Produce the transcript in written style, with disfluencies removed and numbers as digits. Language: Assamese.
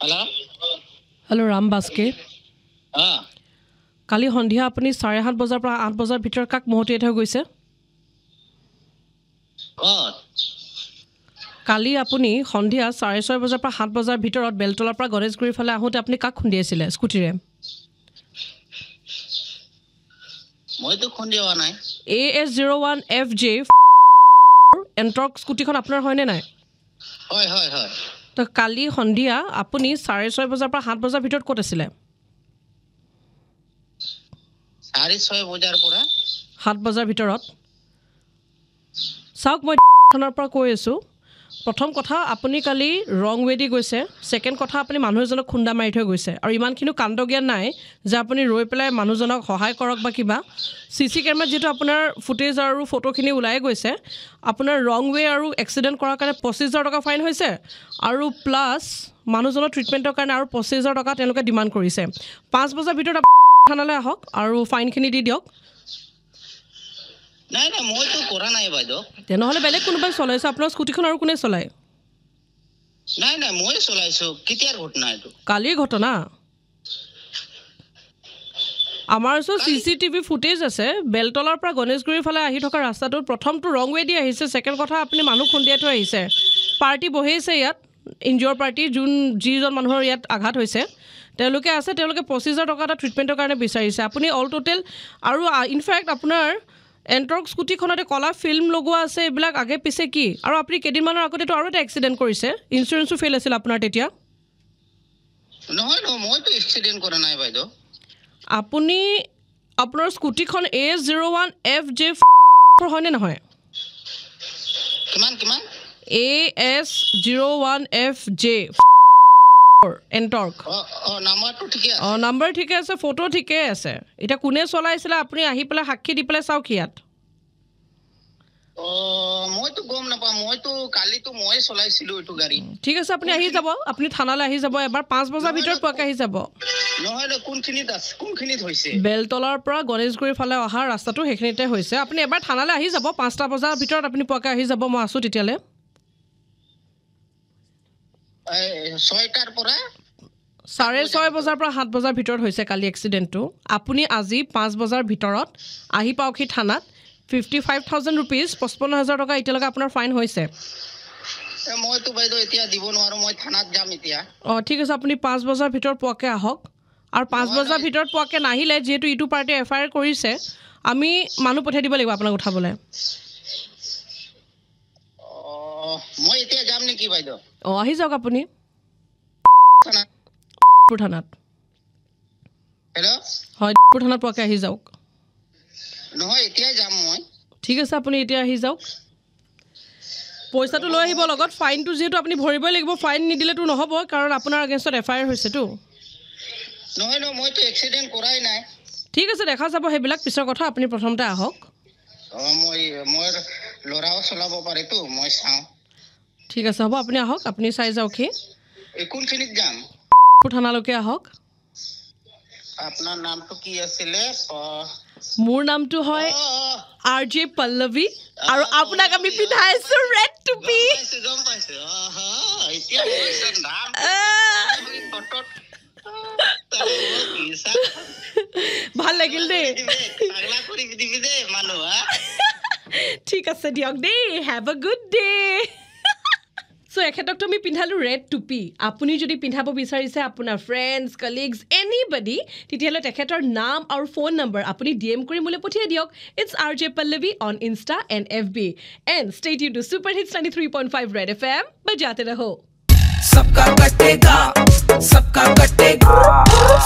Hello, Ram Baske. Kali Hondia apni 7:30 bajar pra 8 bajar bhitor kak mohoti etha goise? Kali apuni Hondia 6:30 bajar pra 7 bajar bhitorot Beltolar pra Ganeshguri phale ahote apni kak khundi asile scooty re? Moi to khundi howa nai. AS01 FJ Entork scooty khon apnar hoyne nai? Hoy. তো কালি সন্ধিয়া আপুনি 6:30 বজাৰ পৰা 7 বজাৰ ভিতৰত ক'ত আছিলে 6:30 বজাৰ পৰা 7 বজাৰ ভিতৰত চাওক মই থানাৰ পৰা কৈ আছো প্ৰথম কথা আপুনি কালি ৰং ৱে দি গৈছে সেকেন্ড কথা আপুনি মানুহজনক খুন্দা মাৰি থৈ গৈছে আৰু ইমানখিনি কাণ্ড জ্ঞান নাই যে আপুনি ৰৈ পেলাই মানুহজনক সহায় কৰক বা কিবা সিসি কেমেৰা যেটো আপোনাৰ ফুটেজ আৰু ফটোখিনি উলাই গৈছে আপোনাৰ ৰং ৱে আৰু এক্সিডেন্ট কৰাৰ কাৰণে 25000 টকা ফাইন হৈছে আৰু প্লাস মানুহজনৰ ট্ৰিটমেন্টৰ কাৰণে আৰু 25000 টকা তেওঁলোকে ডিমান্ড কৰিছে 5 বজাৰ ভিতৰত থানালৈ আহক আৰু ফাইনখিনি দি দিয়ক নাই মই তো কৰা নাই বাইদো তেনেহলে বেলেগ কোনোবাই চলাইছে আপোনাৰ স্কুটিখন আৰু কোনে চলাই নাই মই চলাইছো কিতিয়াৰ ঘটনা এটো কালিৰ ঘটনা আমাৰ ওচৰত সিসিটিভি ফুটেজ আছে বেলতলাৰ পৰা গণেশগুৰিৰ ফালে আহি থকা ৰাস্তাটোত প্ৰথমটো ৰং ৱে দি আহিছে সেকেন্ড কথা আপুনি মানুহ খুন্দিয়াই থৈ আহিছে পাৰ্টি বহিছে ইয়াত ইনজৰ পাৰ্টি যিজন মানুহৰ ইয়াত আঘাত হৈছে তেওঁলোকে 25000 টকা এটা ট্ৰিটমেন্টৰ কাৰণে বিচাৰিছে আপুনি অল টোটাল আৰু ইনফ্যাক্ট আপোনাৰ এন্টৰ্ক স্কুটি খনতে কলা ফিল্ম লগোৱা আছে এবিলাক আগে পিছে কি আৰু আপুনি কেদিনমানৰ আগতে আৰু এটা এক্সিডেন্ট কৰিছে ইন্সুৰেন্সও ফেল আছিল আপোনাৰ তেতিয়া নহয় মই তো এক্সিডেন্ট কৰা নাই বাইদো আপুনি আপোনাৰ স্কুটিখন AS01 FJ হয়নে নহয় কিমান AS01 FJ এন্টৰ্ক নাম্বাৰটো ঠিকে আছে নাম্বাৰ ঠিকে আছে ফটো ঠিকে আছে এটা কোনে চলাইছিল আপুনি আহি পেলাই সাক্ষী দি পেলাই চাওক ইয়াত মই তো গম নাপা মই তো কালি তো মই চলাইছিলো এটো গাড়ী ঠিক আছে আপুনি আহি যাব আপুনি থানালৈ আহি যাব এবাৰ 5 বজাৰ ভিতৰত পোৱাকৈ আহি যাব নহয় কোনখিনিত হৈছে বেলতলাৰ পৰা গণেশগুৰিৰ ফালে অহা ৰাস্তাটো হেখিনিতে হৈছে আপুনি এবাৰ থানালৈ আহি যাব 5টা বজাৰ ভিতৰত আপুনি পোৱাকৈ আহি যাব মই আছো তেতিয়ালে 6টাৰ পৰা 6:30 বজাৰ পৰা 7 বজাৰ ভিতৰত হৈছে কালি এক্সিডেন্টটো আপুনি আজি 5 বজাৰ ভিতৰত আহি পাওকি থানাত 55000 rupees 55000 টকা ইতিয়ালৈকে আপোনাৰ ফাইন হৈছে মই তো বাইদো এতিয়া দিব নোৱাৰো মই থানাত যাম এতিয়া ঠিক আছে আপুনি 5 বজাৰ ভিতৰত পোৱাকৈ আহক আৰু 5 বজাৰ ভিতৰত পোৱাকৈ নাহিলে যেহেতু ইটো পাৰ্টি এফআইআৰ কৰিছে আমি মানুহ পঠাই দিব লাগিব আপোনাক উঠাবলৈ মই এতিয়া যাম নেকি বাইদো আহি যাওক আপুনি থানাত হেল্ল' হয় থানাত পোৱাকৈ আহি যাওক নহয় এতিয়া যাম মই ঠিক আছে আপুনি এতিয়া আহি যাওক পইচাটো লৈ আহিব লগত ফাইনটো যেহেতু আপুনি ভৰিবই লাগিব ফাইন নিদিলেতো নহব কাৰণ আপোনাৰ এগেইনষ্টত এফআইআৰ হৈছেতো নহয় মই তো এক্সিডেন্ট কৰাই নাই ঠিক আছে দেখা যাব হেবিলাক পিছৰ কথা আপুনি প্ৰথমতে আহক মই লৰাও চলাব পাৰে তো মই চাও ঠিক আছে হ'ব আপুনি আহক আপুনি চাই যাওক কোনখিনিত যাম থানালৈকে আহক আপোনাৰ নামটো কি আছিলে মোৰ নামটো হয় RJ পল্লৱী আৰু আপোনাক আমি পিধাইছো ৰেড টুপি গম পাইছো এতিয়া মই নাম ফটোত ভাল লাগিল দেই আগলা কৰি দিবি দে মানুহ ঠিক আছে দিয়ক দেই have a good day so এখেতক তুমি পিন্ধালো ৰেড টুপি আপুনি যদি পিন্ধাব বিচাৰিছে আপোনাৰ ফ্ৰেন্ডস কলিগস এনিবডি তেতিয়ালে তেখেতৰ নাম আৰু ফোন নম্বৰ আপুনি ডিএম কৰি মোলে পঠিয়াই দিয়ক it's RJ Pallavi on Insta and FB and stay tuned to Super Hits 93.5 Red FM बजाते रहो सबका कटेगा